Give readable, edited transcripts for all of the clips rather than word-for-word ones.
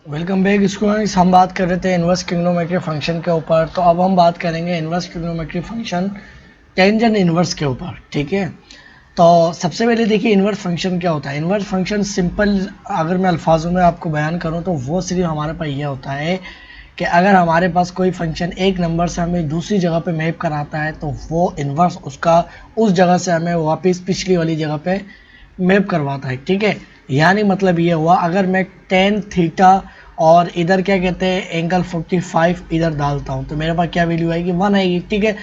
Welcome back students. हम बात कर रहे थे इनवर्स ट्रिग्नोमेट्री फंक्शन के ऊपर। तो अब हम बात करेंगे inverse trigonometry function tangent inverse के ऊपर। ठीक है, तो सबसे पहले देखिए इनवर्स फंक्शन क्या होता है। इनवर्स फंक्शन सिंपल अगर मैं अल्फाजों में आपको बयान करूं तो वो सिर्फ हमारे पास ये होता है कि अगर हमारे पास कोई फंक्शन एक नंबर से हमें दूसरी जगह पे मैप कराता है तो वो इनवर्स उसका उस जगह से हमें वापस पिछली वाली जगह पे मैप करवाता है। ठीक है, यानी मतलब ये हुआ अगर मैं टेन थीटा और इधर क्या कहते हैं एंगल 45 इधर डालता हूँ तो मेरे पास क्या वैल्यू आएगी, 1 आएगी। ठीक है,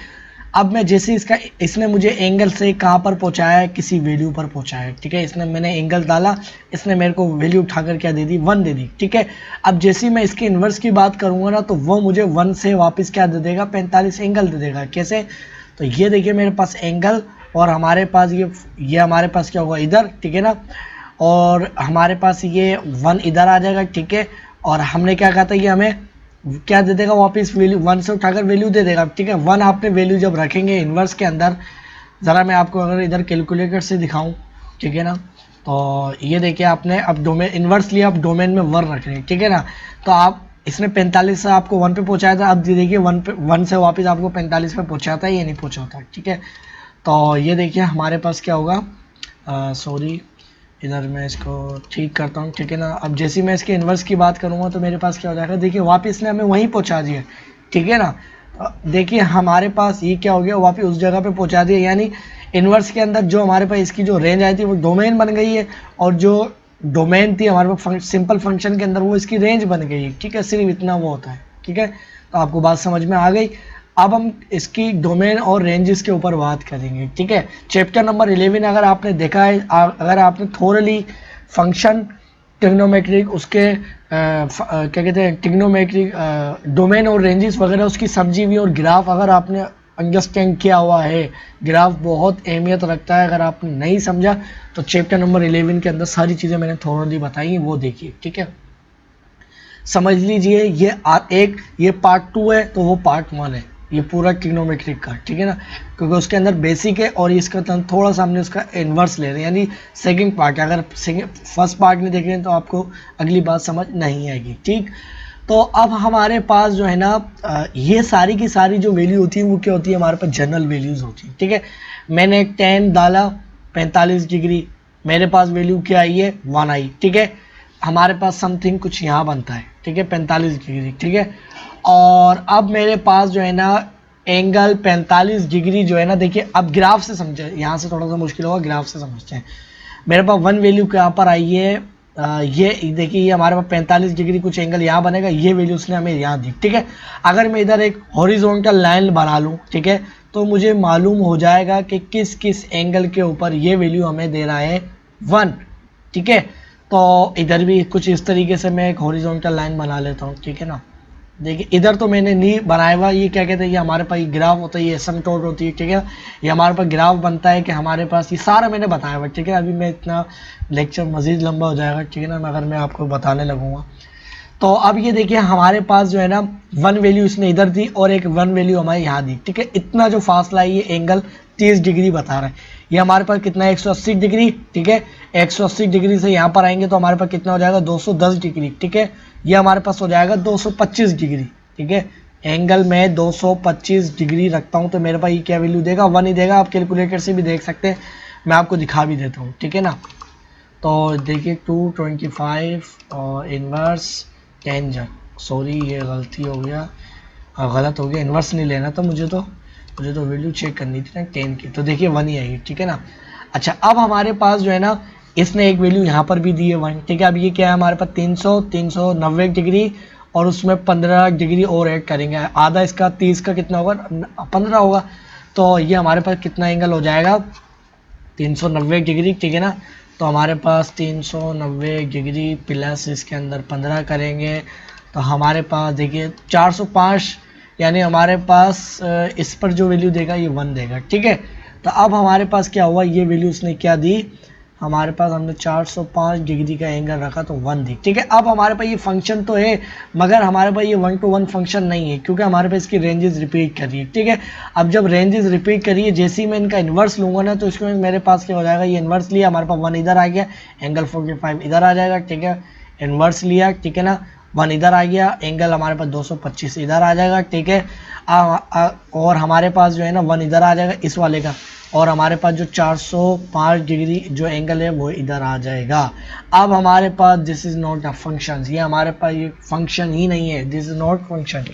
अब मैं जैसे इसने मुझे एंगल से कहाँ पर पहुँचाया है, किसी वैल्यू पर पहुँचाया है। ठीक है, इसने मैंने एंगल डाला, इसने मेरे को वैल्यू उठाकर क्या दे दी, 1 दे दी। ठीक है, अब जैसे ही मैं इसके इन्वर्स की बात करूँगा ना तो वो मुझे 1 से वापस क्या दे देगा, 45 एंगल दे देगा। कैसे, तो ये देखिए मेरे पास एंगल और हमारे पास ये हमारे पास क्या होगा इधर। ठीक है ना, और हमारे पास ये 1 इधर आ जाएगा। ठीक है, और हमने क्या कहा था ये हमें क्या दे देगा वापस, वैल्यू 1 से उठाकर वैल्यू दे देगा। ठीक है, 1 आपने वैल्यू जब रखेंगे इन्वर्स के अंदर, ज़रा मैं आपको अगर इधर कैलकुलेटर से दिखाऊं, ठीक है ना, तो ये देखिए आपने अब डोमेन इन्वर्स लिया, अब डोमेन में 1 रख रहे हैं। ठीक है ना, तो आप इसने 45 से आपको 1 पे पहुंचाया था, अब देखिए 1 से वापस आपको 45 पे पहुंचाता है, ये नहीं पहुंचाता। ठीक है, तो ये देखिए हमारे पास क्या होगा, सॉरी इधर मैं इसको ठीक करता हूँ। ठीक है ना, अब जैसे मैं इसके इन्वर्स की बात करूँगा तो मेरे पास क्या हो जाएगा, देखिए वापस ने हमें वहीं पहुँचा दिया। ठीक है ना, देखिए हमारे पास ये क्या हो गया, वापस उस जगह पे पहुँचा दिया, यानी इन्वर्स के अंदर जो हमारे पास इसकी जो रेंज आई थी वो डोमेन बन गई है, और जो डोमेन थी हमारे पास सिंपल फंक्शन के अंदर वो इसकी रेंज बन गई है। ठीक है, सिर्फ इतना वो होता है। ठीक है, तो आपको बात समझ में आ गई। अब हम इसकी डोमेन और रेंजेस के ऊपर बात करेंगे। ठीक है, चैप्टर नंबर 11 अगर आपने देखा है, अगर आपने थोरली फंक्शन ट्रिग्नोमेट्रिक उसके क्या कहते हैं ट्रिग्नोमेट्रिक डोमेन और रेंजेस वगैरह उसकी समझी हुई, और ग्राफ अगर आपने अंडरस्टैंड किया हुआ है, ग्राफ बहुत अहमियत रखता है। अगर आपने नहीं समझा तो चैप्टर नंबर 11 के अंदर सारी चीज़ें मैंने थोरली बताई हैं, वो देखिए। ठीक है, समझ लीजिए ये पार्ट 2 है तो वो पार्ट 1 है, ये पूरा ट्रिग्नोमेट्रिक का। ठीक है ना, क्योंकि उसके अंदर बेसिक है और इसका थोड़ा सा हमने उसका इन्वर्स ले रहे हैं, यानी सेकंड पार्ट है। अगर फर्स्ट पार्ट नहीं देख रहे हैं तो आपको अगली बात समझ नहीं आएगी। ठीक, तो अब हमारे पास जो है ना ये सारी की सारी जो वैल्यू होती है वो क्या होती है, हमारे पास जनरल वैल्यूज़ होती है। ठीक है, मैंने 10 डाला 45 डिग्री, मेरे पास वैल्यू क्या आई है, 1 आई। ठीक है, हमारे पास समथिंग कुछ यहाँ बनता है। ठीक है, 45 डिग्री। ठीक है, और अब मेरे पास जो है ना एंगल 45 डिग्री जो है ना, देखिए अब ग्राफ से समझे, यहाँ से थोड़ा सा मुश्किल होगा, ग्राफ से समझते हैं। मेरे पास 1 वैल्यू यहाँ पर आई है, ये देखिए ये हमारे पास 45 डिग्री कुछ एंगल यहाँ बनेगा, ये वैल्यू उसने हमें यहाँ दी। ठीक है, अगर मैं इधर एक हॉरिजॉन्टल लाइन बना लूँ, ठीक है, तो मुझे मालूम हो जाएगा कि किस किस एंगल के ऊपर ये वैल्यू हमें दे रहा है, 1। ठीक है, तो इधर भी कुछ इस तरीके से मैं एक हॉरिजॉन्टल लाइन बना लेता हूँ। ठीक है ना, देखिए इधर तो मैंने नहीं बनाया हुआ, ये क्या कहते हैं, ये हमारे पास ग्राफ होता है, ये एसिम्पटोट होती है। ठीक है, ये हमारे पास ग्राफ बनता है कि हमारे पास ये सारा मैंने बताया हुआ। ठीक है, अभी मैं इतना लेक्चर मज़ीद लंबा हो जाएगा। ठीक है ना, अगर मैं आपको बताने लगूँगा तो अब ये देखिए हमारे पास जो है ना 1 वैल्यू इसने इधर दी और एक 1 वैल्यू हमारे यहाँ दी। ठीक है, इतना जो फासला है ये एंगल 30 डिग्री बता रहा है। ये हमारे पास कितना है, 180 डिग्री। ठीक है, 180 डिग्री से यहाँ पर आएंगे तो हमारे पास कितना हो जाएगा, 210 डिग्री। ठीक है, ये हमारे पास हो जाएगा 225 डिग्री। ठीक है, एंगल में 225 डिग्री रखता हूँ तो मेरे पास ये क्या वैल्यू देगा, 1 ही देगा। आप कैलकुलेटर से भी देख सकते हैं, मैं आपको दिखा भी देता हूँ। ठीक है ना, तो देखिए 225 और इन्वर्स टेंजेंट, सॉरी ये गलती हो गया, गलत हो गया, इन्वर्स नहीं लेना था मुझे तो वैल्यू चेक करनी थी ना 10 की, तो देखिए 1 ही आएगी। ठीक है ना, अच्छा अब हमारे पास जो है ना इसने एक वैल्यू यहाँ पर भी दी है 1। ठीक है, अब ये क्या है हमारे पास 390 डिग्री, और उसमें 15 डिग्री और ऐड करेंगे, आधा इसका 30 का कितना होगा, 15 होगा। तो ये हमारे पास कितना एंगल हो जाएगा, 390 डिग्री। ठीक है ना, तो हमारे पास 390 डिग्री प्लस इसके अंदर 15 करेंगे तो हमारे पास देखिए 405, यानी हमारे पास इस पर जो वैल्यू देगा ये 1 देगा। ठीक है, तो अब हमारे पास क्या हुआ, ये वैल्यू उसने क्या दी, हमारे पास हमने 405 डिग्री का एंगल रखा तो 1 दी। ठीक है, अब हमारे पास ये फंक्शन तो है मगर हमारे पास ये 1 to 1 फंक्शन नहीं है, क्योंकि हमारे पास इसकी रेंजेस रिपीट कर रही है। ठीक है, अब जब रेंजेस रिपीट करिए, जैसे ही मैं इनका इन्वर्स लूंगा ना तो इसमें मेरे पास क्या हो जाएगा, ये इन्वर्स लिया, हमारे पास 1 इधर आ गया, एंगल 45 इधर आ जाएगा। ठीक है, इन्वर्स लिया, ठीक है ना, 1 इधर आ गया, एंगल हमारे पास 225 इधर आ जाएगा, ठीक है। और हमारे पास जो है ना 1 इधर आ जाएगा इस वाले का, और हमारे पास जो 405 डिग्री जो एंगल है वो इधर आ जाएगा। अब हमारे पास this is not a function, ये हमारे पास ये फंक्शन ही नहीं है, दिस इज नॉट फंक्शन,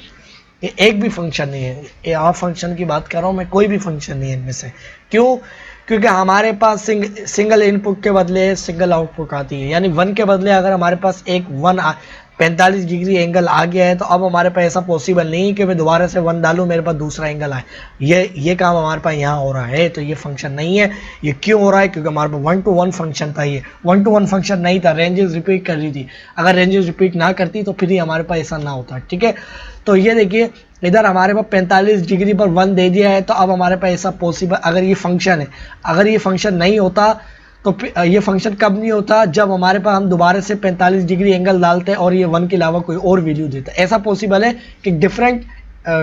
ये एक भी फंक्शन नहीं है। ये आप फंक्शन की बात कर रहा हूँ मैं, कोई भी फंक्शन नहीं है इनमें से। क्यों? क्योंकि हमारे पास सिंगल इनपुट के बदले सिंगल आउटपुट आती है, यानी 1 के बदले अगर हमारे पास एक 45 डिग्री एंगल आ गया है, तो अब हमारे पास ऐसा पॉसिबल नहीं कि मैं दोबारा से 1 डालूं मेरे पास दूसरा एंगल आए। ये काम हमारे पास यहाँ हो रहा है, तो ये फंक्शन नहीं है। ये क्यों हो रहा है? क्योंकि हमारे पास 1 to 1 फंक्शन था, ये 1 to 1 फंक्शन नहीं था, रेंजेस रिपीट कर रही थी। अगर रेंजेस रिपीट ना करती तो फिर ही हमारे पास ऐसा ना होता, ठीक है। तो ये देखिए इधर हमारे पास 45 डिग्री पर 1 दे दिया है, तो अब हमारे पास ऐसा पॉसिबल, अगर ये फंक्शन है, अगर ये फंक्शन नहीं होता तो ये फंक्शन कब नहीं होता? जब हमारे पास हम दोबारा से 45 डिग्री एंगल डालते हैं और ये 1 के अलावा कोई और वैल्यू देता है। ऐसा पॉसिबल है कि डिफरेंट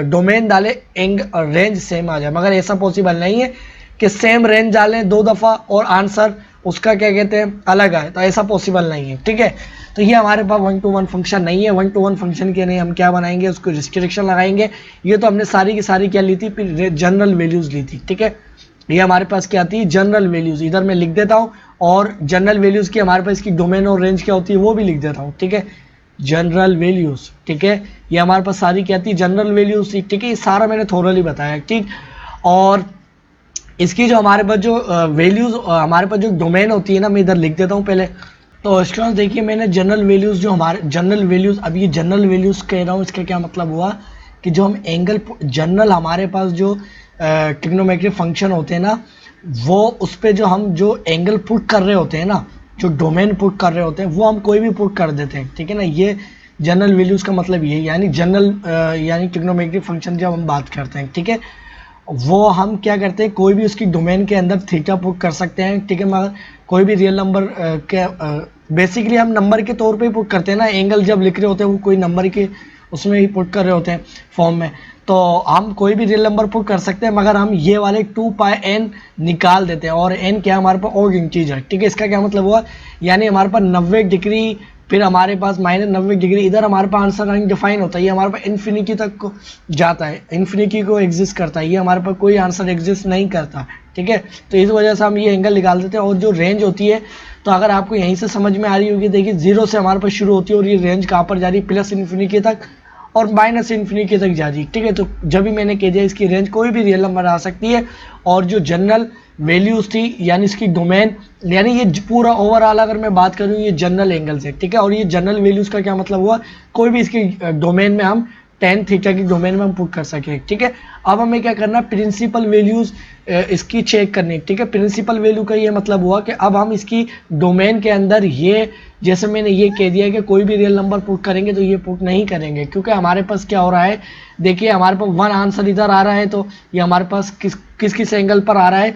डोमेन डाले रेंज सेम आ जाए, मगर ऐसा पॉसिबल नहीं है कि सेम रेंज डालें 2 दफ़ा और आंसर उसका क्या कहते हैं अलग आए, तो ऐसा पॉसिबल नहीं है, ठीक है। तो ये हमारे पास 1 to 1 फंक्शन नहीं है। 1 to 1 फंक्शन के लिए हम क्या बनाएंगे, उसको रिस्ट्रिक्शन लगाएंगे। ये तो हमने सारी की सारी क्या ली थी, फिर जनरल वैल्यूज ली थी, ठीक है। ये हमारे पास क्या आती है, जनरल वैल्यूज, इधर मैं लिख देता हूँ, और जनरल वैल्यूज की हमारे पास इसकी डोमेन और रेंज क्या होती है वो भी लिख देता हूँ, ठीक है। जनरल वैल्यूज, ठीक है, ये हमारे पास सारी क्या आती है, जनरल वैल्यूज, ठीक है। ये सारा मैंने थोरली बताया, ठीक। और इसकी जो हमारे पास जो वैल्यूज, हमारे पास जो डोमेन होती है ना, मैं इधर लिख देता हूँ पहले। तो स्टूडेंट्स देखिए, मैंने जनरल वैल्यूज, जो हमारे जनरल वैल्यूज, अब ये जनरल वैल्यूज कह रहा हूँ, इसका क्या मतलब हुआ कि जो हम एंगल जनरल हमारे पास जो ट्रिग्नोमेट्रिक फंक्शन होते हैं ना, वो उस पर जो हम जो एंगल पुट कर रहे होते हैं ना, जो डोमेन पुट कर रहे होते हैं, वो हम कोई भी पुट कर देते हैं, ठीक है ना। ये जनरल वैल्यूज का मतलब ये, यानी जनरल यानी ट्रिग्नोमेट्रिक फंक्शन जब हम बात करते हैं, ठीक है, वो हम क्या करते हैं, कोई भी उसकी डोमेन के अंदर थीटा पुट कर सकते हैं, ठीक है। मगर कोई भी रियल नंबर के बेसिकली हम नंबर के तौर पे ही पुट करते हैं ना, एंगल जब लिख रहे होते हैं वो कोई नंबर के उसमें ही पुट कर रहे होते हैं फॉर्म में, तो हम कोई भी रियल नंबर पुट कर सकते हैं, मगर हम ये वाले 2πn निकाल देते हैं, और n क्या हमारे पास और इंटीजर है, ठीक है। इसका क्या मतलब हुआ, यानी हमारे पास 90 डिग्री, फिर हमारे पास -90 डिग्री, इधर हमारे पास आंसर अनडिफाइन होता है, ये हमारे पास इन्फिनिटी तक को जाता है, इन्फिनिटी को एग्जिस्ट करता है, ये हमारे पास कोई आंसर एग्जिस्ट नहीं करता, ठीक है। तो इस वजह से हम ये एंगल निकाल देते हैं। और जो रेंज होती है, तो अगर आपको यहीं से समझ में आ रही होगी, देखिए 0 से हमारे पास शुरू होती है और ये रेंज कहाँ पर जा रही है, प्लस इन्फिनिटी तक और माइनस इन्फिनिटी तक जा रही है, ठीक है। तो जब भी मैंने कह दिया इसकी रेंज कोई भी रियल नंबर आ सकती है, और जो जनरल वैल्यूज थी यानी इसकी डोमेन, यानी ये पूरा ओवरऑल अगर मैं बात करूँ ये जनरल एंगल से, ठीक है। और ये जनरल वैल्यूज का क्या मतलब हुआ, कोई भी इसकी डोमेन में हम tan थीटा की डोमेन में हम पुट कर सके, ठीक है। अब हमें क्या करना है, प्रिंसिपल वैल्यूज इसकी चेक करनी, ठीक है। प्रिंसिपल वैल्यू का ये मतलब हुआ कि अब हम इसकी डोमेन के अंदर ये, जैसे मैंने ये कह दिया कि कोई भी रियल नंबर पुट करेंगे तो ये पुट नहीं करेंगे, क्योंकि हमारे पास क्या हो रहा है, देखिए हमारे पास 1 आंसर इधर आ रहा है, तो ये हमारे पास किस एंगल पर आ रहा है,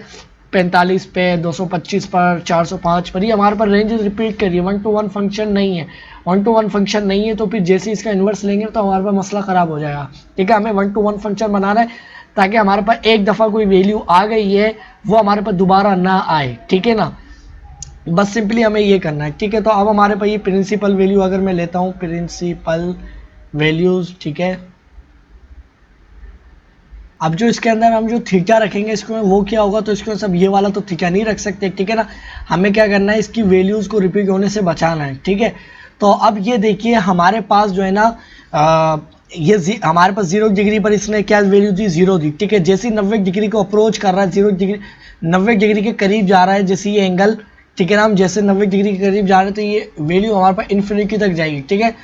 45 पे, 225 पर, 405 पर, ये हमारे पास रेंजेस रिपीट करिए। 1 to 1 फंक्शन नहीं है, 1 to 1 फंक्शन नहीं है, तो फिर जैसे इसका इन्वर्स लेंगे तो हमारे पास मसला ख़राब हो जाएगा, ठीक है। हमें 1 to 1 फंक्शन बनाना है ताकि हमारे पास एक दफ़ा कोई वैल्यू आ गई है वो हमारे पास दोबारा ना आए, ठीक है ना। बस सिंपली हमें ये करना है, ठीक है। तो अब हमारे पास ये प्रिंसिपल वैल्यू अगर मैं लेता हूँ, प्रिंसिपल वैल्यूज़, ठीक है। अब जो इसके अंदर हम जो थीटा रखेंगे इसको, वो क्या होगा, तो इसको सब ये वाला तो थीटा नहीं रख सकते, ठीक है ना। हमें क्या करना है, इसकी वैल्यूज़ को रिपीट होने से बचाना है, ठीक है। तो अब ये देखिए हमारे पास जो है ना ये हमारे पास 0 डिग्री पर इसने क्या वैल्यू दी, 0 दी, ठीक है। जैसे 90 डिग्री को अप्रोच कर रहा है, 0 डिग्री 90 डिग्री के करीब जा रहा है, जैसे ये एंगल, ठीक है ना, हम जैसे 90 डिग्री के करीब जा रहे हैं तो ये वैल्यू हमारे पास इन्फिनिटी तक जाएगी, ठीक है।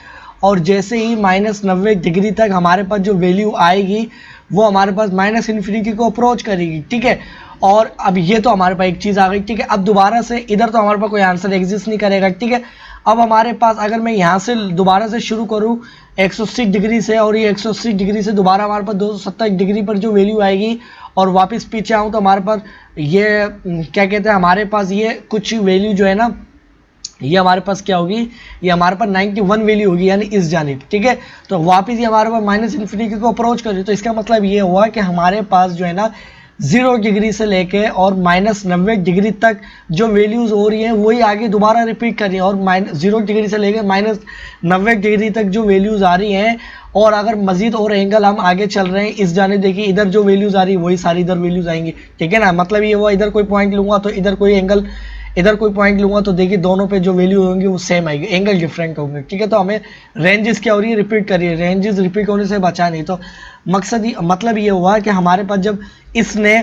और जैसे ही -90 डिग्री तक हमारे पास जो वैल्यू आएगी वो हमारे पास माइनस इन्फिनिटी को अप्रोच करेगी, ठीक है। और अब ये तो हमारे पास एक चीज़ आ गई, ठीक है। अब दोबारा से इधर तो हमारे पास कोई आंसर एग्जिस्ट नहीं करेगा, ठीक है। अब हमारे पास अगर मैं यहाँ से दोबारा से शुरू करूँ 180 डिग्री से, और ये 180 डिग्री से दोबारा हमारे पास 270 डिग्री पर जो वैल्यू आएगी, और वापस पीछे आऊँ तो हमारे पास ये क्या कहते हैं, हमारे पास ये कुछ वैल्यू जो है ना, ये हमारे पास क्या होगी, ये हमारे पास 91 वैल्यू होगी, यानी इस जानिब, ठीक है। तो वापस ये हमारे पास माइनस इन्फिनिटी को अप्रोच कर रही है, तो इसका मतलब ये हुआ कि हमारे पास जो है ना 0 डिग्री से लेके और -90 डिग्री तक जो वैल्यूज हो रही हैं वही आगे दोबारा रिपीट कर रही है, और -0 डिग्री से लेके -90 डिग्री तक जो वैल्यूज आ रही हैं, और अगर मजीद और एंगल हम आगे चल रहे हैं इस जाने, देखिए इधर जो वैल्यूज आ रही है वही सारी इधर वैल्यूज आएंगी, ठीक है ना। मतलब ये हुआ इधर कोई पॉइंट लूंगा तो इधर कोई एंगल, इधर कोई पॉइंट लूंगा तो देखिए दोनों पे जो वैल्यू होंगी वो सेम आएगी, एंगल डिफरेंट होंगे, ठीक है। तो हमें रेंजेस क्या हो रही है, रिपीट कर रही है, रेंजेस रिपीट होने से बचा नहीं। तो मतलब ये हुआ कि हमारे पास जब इसने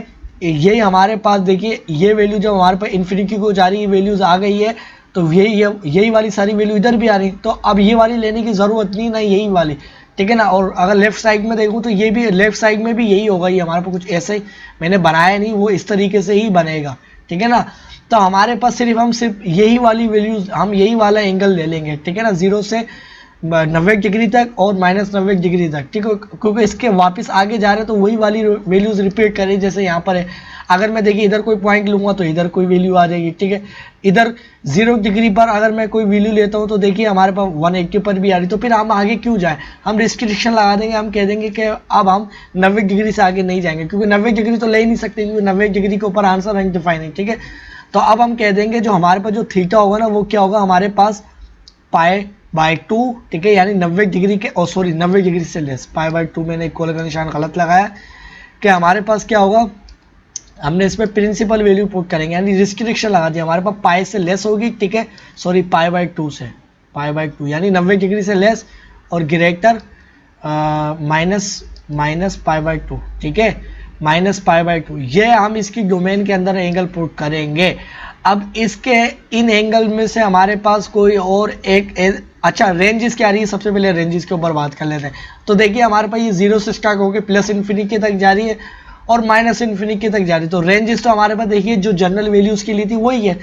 ये हमारे पास देखिए ये वैल्यू जब हमारे पास इन्फिनिटी को जा रही है वैल्यूज आ गई है, तो यही वाली सारी वैल्यू इधर भी आ रही, तो अब ये वाली लेने की जरूरत नहीं, ना यही वाली, ठीक है ना। और अगर लेफ्ट साइड में देखूं तो ये भी लेफ्ट साइड में भी यही होगा, ये हमारे पास कुछ ऐसे ही मैंने बनाया नहीं, वो इस तरीके से ही बनेगा, ठीक है ना। तो हमारे पास सिर्फ यही वाली वैल्यूज, हम यही वाला एंगल ले लेंगे, ठीक है ना, 0 से 90 डिग्री तक और -90 डिग्री तक, ठीक है, क्योंकि इसके वापस आगे जा रहे हैं तो वही वाली वैल्यूज रिपीट करें जैसे यहाँ पर है। अगर मैं देखिए इधर कोई पॉइंट लूंगा तो इधर कोई वैल्यू आ जाएगी, ठीक है। इधर 0 डिग्री पर अगर मैं कोई वैल्यू लेता हूँ तो देखिए हमारे पास 180 पर भी आ रही, तो फिर हम आगे क्यों जाए, हम रिस्ट्रिक्शन लगा देंगे, हम कह देंगे कि अब हम 90 डिग्री से आगे नहीं जाएंगे, क्योंकि 90 डिग्री तो ले ही नहीं सकते, क्योंकि 90 डिग्री के ऊपर आंसर अनडिफाइन है, ठीक है। तो अब हम कह देंगे जो हमारे पास जो थीटा होगा ना वो क्या होगा, हमारे पास π/2, ठीक है, यानी 90 डिग्री के, 90 डिग्री से लेस, π/2 मैंने इक्वल का निशान गलत लगाया, कि हमारे पास क्या होगा, हमने इसमें प्रिंसिपल वैल्यू पुट करेंगे, यानी रिस्ट्रिक्शन लगा दिया, हमारे पास पाई से लेस होगी, ठीक है, π/2 से, π/2 यानी 90 डिग्री से लेस और ग्रेटर माइनस π/2, ठीक है, -π/2, ये हम इसकी डोमेन के अंदर एंगल पुट करेंगे। अब इसके इन एंगल में से हमारे पास कोई और अच्छा रेंजेस क्या आ रही है, सबसे पहले रेंजेस के ऊपर बात कर लेते हैं। तो देखिए हमारे पास ये 0 से स्टार्ट होकर +∞ तक जा रही है और -∞ तक जा रही है, तो रेंजेस तो हमारे पास देखिए जो जनरल वैल्यूज की ली थी वही है,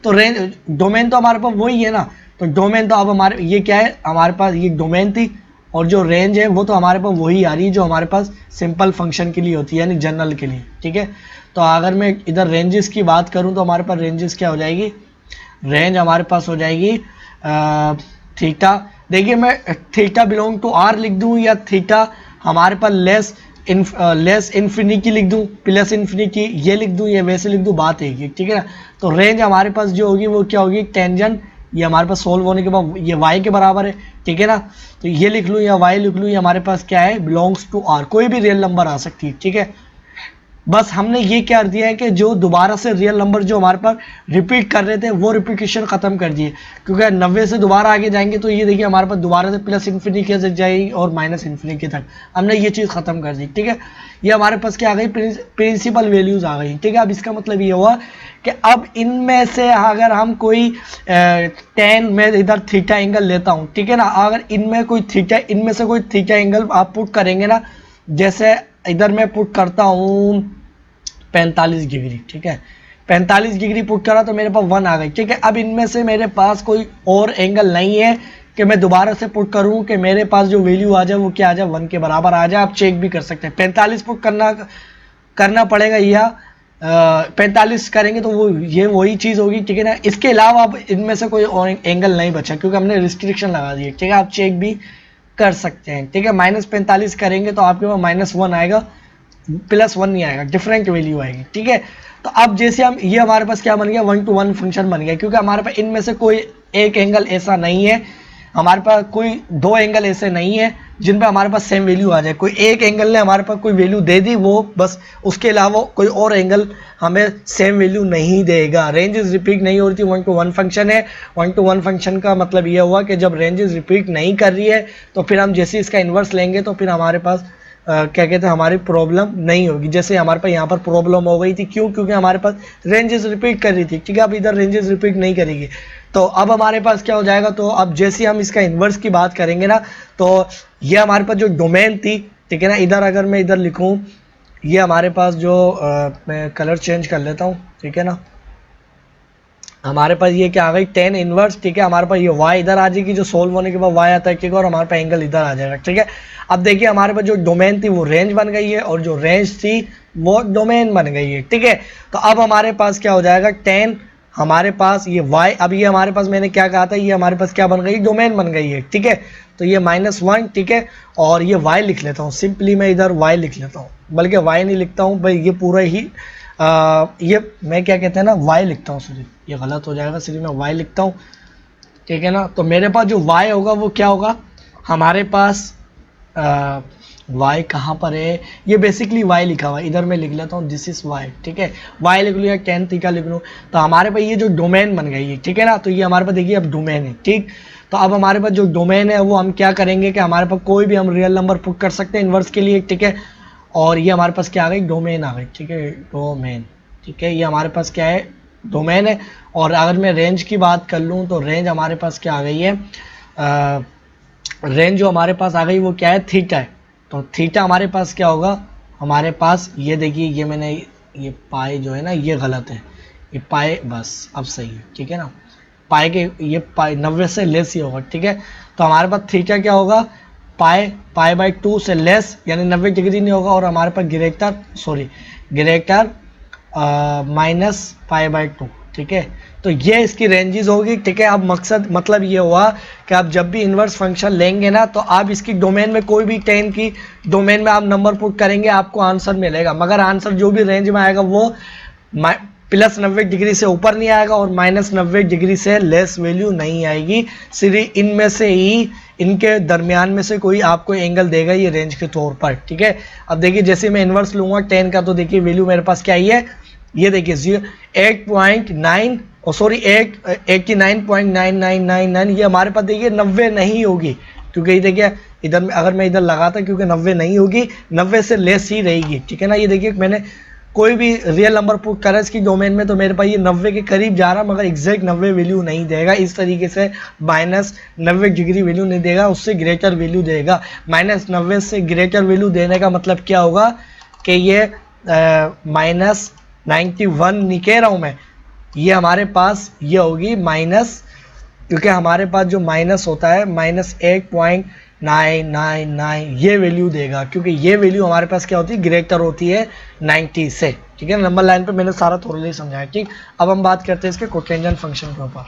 तो रेंज डोमेन तो हमारे पास वही है ना, तो डोमेन तो अब हमारे ये क्या है, हमारे पास ये डोमेन थी और जो रेंज है वो तो हमारे पास वही आ रही है जो हमारे पास सिंपल फंक्शन के लिए होती है, यानी जनरल के लिए, ठीक है। तो अगर मैं इधर रेंजेस की बात करूं तो हमारे पास रेंजेस क्या हो जाएगी, रेंज हमारे पास हो जाएगी थीटा, देखिए मैं थीटा बिलोंग टू आर लिख दूं या थीटा हमारे पास लेस इन्फिनिटी लिख दूं, +∞, ये लिख दूं या वैसे लिख दूं, बात है, ठीक है ना। तो रेंज हमारे पास जो होगी वो क्या होगी, टेंजेंट, ये हमारे पास सोल्व होने के बाद ये y के बराबर है, ठीक है ना। तो ये लिख लूँ या y लिख लूँ, ये हमारे पास क्या है, बिलोंग्स टू r, कोई भी रियल नंबर आ सकती है, ठीक है। बस हमने ये क्या कर दिया है कि जो दोबारा से रियल नंबर जो हमारे पास रिपीट कर रहे थे वो रिपीटेशन खत्म कर दिए, क्योंकि 90 से दोबारा आगे जाएंगे तो ये देखिए हमारे पास दोबारा से +∞ तक जाएगी और -∞ तक, हमने ये चीज़ खत्म कर दी, ठीक है। ये हमारे पास क्या आ गई, प्रिंसिपल वैल्यूज आ गई, ठीक है। अब इसका मतलब ये हुआ कि अब इनमें से अगर हम कोई 10 में इधर थीटा एंगल लेता हूँ, ठीक है ना, अगर इनमें से कोई थीटा एंगल आप पुट करेंगे ना, जैसे इधर मैं पुट करता हूँ 45 डिग्री, ठीक है, 45 डिग्री पुट करा तो मेरे पास 1 आ गई, ठीक है। अब इनमें से मेरे पास कोई और एंगल नहीं है कि मैं दोबारा से पुट करूं कि मेरे पास जो वैल्यू आ जाए वो क्या आ जाए, 1 के बराबर आ जाए। आप चेक भी कर सकते हैं, 45 पुट करना पड़ेगा, या 45 करेंगे तो वो ये वही चीज़ होगी, ठीक है ना। इसके अलावा अब इनमें से कोई और एंगल नहीं बचा क्योंकि हमने रिस्ट्रिक्शन लगा दी है, ठीक है, आप चेक भी कर सकते हैं, ठीक है। -45 करेंगे तो आपके पास -1 आएगा, +1 नहीं आएगा, डिफरेंट वैल्यू आएगी, ठीक है। तो अब जैसे हम ये हमारे पास क्या बन गया, 1-to-1 फंक्शन बन गया, क्योंकि हमारे पास इनमें से कोई एक एंगल ऐसा नहीं है, हमारे पास कोई 2 एंगल ऐसे नहीं है जिन पे हमारे पास सेम वैल्यू आ जाए। कोई एक एंगल ने हमारे पास कोई वैल्यू दे दी, वो बस, उसके अलावा कोई और एंगल हमें सेम वैल्यू नहीं देगा। रेंजेस रिपीट नहीं हो रही थी, 1-to-1 फंक्शन है। 1-to-1 फंक्शन का मतलब ये हुआ कि जब रेंजेस रिपीट नहीं कर रही है तो फिर हम जैसे इसका इन्वर्स लेंगे तो फिर हमारे पास क्या कहते हैं, हमारी प्रॉब्लम नहीं होगी। जैसे हमारे पास यहाँ पर प्रॉब्लम हो गई थी, क्यों, क्योंकि हमारे पास रेंजेस रिपीट कर रही थी, ठीक है। अब इधर रेंजेस रिपीट नहीं करेगी, तो अब हमारे पास क्या हो जाएगा, तो अब जैसे हम इसका इन्वर्स की बात करेंगे ना, तो ये हमारे पास जो डोमेन थी, ठीक है ना, इधर अगर मैं इधर लिखूँ, ये हमारे पास जो मैं कलर चेंज कर लेता हूँ, ठीक है ना, हमारे पास ये क्या आ गई, 10 इनवर्स, ठीक है। हमारे पास ये y इधर आ जाएगी, जो सोल्व होने के बाद y आता है, ठीक है, और हमारे पास एंगल इधर आ जाएगा, ठीक है। अब देखिए हमारे पास जो डोमेन थी वो रेंज बन गई है और जो रेंज थी वो डोमेन बन गई है, ठीक है। तो अब हमारे पास क्या हो जाएगा, 10 हमारे पास ये y, अब ये हमारे पास मैंने क्या कहा था, ये हमारे पास क्या बन गई, डोमेन बन गई है, ठीक है। तो ये -1, ठीक है, और ये y लिख लेता हूँ, सिंपली मैं इधर y लिख लेता हूँ, बल्कि y नहीं लिखता हूँ भाई, ये पूरा ही ये मैं क्या कहते हैं ना, y लिखता हूँ, सिर्फ ये गलत हो जाएगा, सिर्फ मैं y लिखता हूँ, ठीक है ना। तो मेरे पास जो y होगा वो क्या होगा, हमारे पास y कहाँ पर है, ये बेसिकली y लिखा हुआ है, इधर मैं लिख लेता हूँ दिस इज y, ठीक है, y लिख लूँ या tan थीटा लिख लूँ। तो हमारे पास ये जो डोमेन बन गई है, ठीक है ना, तो ये हमारे पास देखिए अब डोमेन है, ठीक। तो अब हमारे पास जो डोमेन है वो हम क्या करेंगे कि हमारे पास कोई भी हम रियल नंबर पुट कर सकते हैं इन्वर्स के लिए, ठीक है। और ये हमारे पास क्या आ गई, डोमेन आ गई, ठीक है, डोमेन, ठीक है, ये हमारे पास क्या है, डोमेन है। और अगर मैं रेंज की बात कर लूँ तो रेंज हमारे पास क्या आ गई है, रेंज जो हमारे पास आ गई वो क्या है, थीटा है। तो थीटा हमारे पास क्या होगा, हमारे पास ये देखिए, ये मैंने ये पाई जो है ना ये गलत है, ये पाए बस अब सही है, ठीक है ना, पाए के ये पाए 90 से लेस ही होगा, ठीक है। तो हमारे पास थीटा क्या होगा, पाई/2 से लेस, यानी 90 डिग्री नहीं होगा, और हमारे पास ग्रेटर -पाई/2, ठीक है। तो ये इसकी रेंजेस होगी, ठीक है। अब मतलब ये हुआ कि आप जब भी इन्वर्स फंक्शन लेंगे ना, तो आप इसकी डोमेन में कोई भी 10 की डोमेन में आप नंबर पुट करेंगे, आपको आंसर मिलेगा, मगर आंसर जो भी रेंज में आएगा वो +90 डिग्री से ऊपर नहीं आएगा और -90 डिग्री से लेस वैल्यू नहीं आएगी, सिर्फ इनमें से ही, इनके दरमियान में से कोई आपको एंगल देगा ये रेंज के तौर पर, ठीक है। अब देखिए जैसे मैं इन्वर्स लूँगा 10 का, तो देखिए वैल्यू मेरे पास क्या आई है, ये देखिए 8.9 सॉरी 89.9999, ये हमारे पास देखिए 90 नहीं होगी, क्योंकि ये देखिए इधर अगर मैं इधर लगाता, क्योंकि 90 नहीं होगी, 90 से लेस ही रहेगी, ठीक है ना। ये देखिए मैंने कोई भी रियल नंबर पुट करा इसकी डोमेन में, तो मेरे पास ये 90 के करीब जा रहा, मगर एग्जैक्ट 90 वैल्यू नहीं देगा, इस तरीके से -90 डिग्री वैल्यू नहीं देगा, उससे ग्रेटर वैल्यू देगा। -90 से ग्रेटर वैल्यू देने का मतलब क्या होगा कि ये -91 नहीं कह रहा हूँ मैं, ये हमारे पास ये होगी माइनस, क्योंकि हमारे पास जो माइनस होता है -8.999 ये वैल्यू देगा, क्योंकि ये वैल्यू हमारे पास क्या होती है, ग्रेटर होती है 90 से, ठीक है। नंबर लाइन पे मैंने सारा थोड़ा समझाया, ठीक। अब हम बात करते हैं इसके कोटेंजेंट फंक्शन के ऊपर।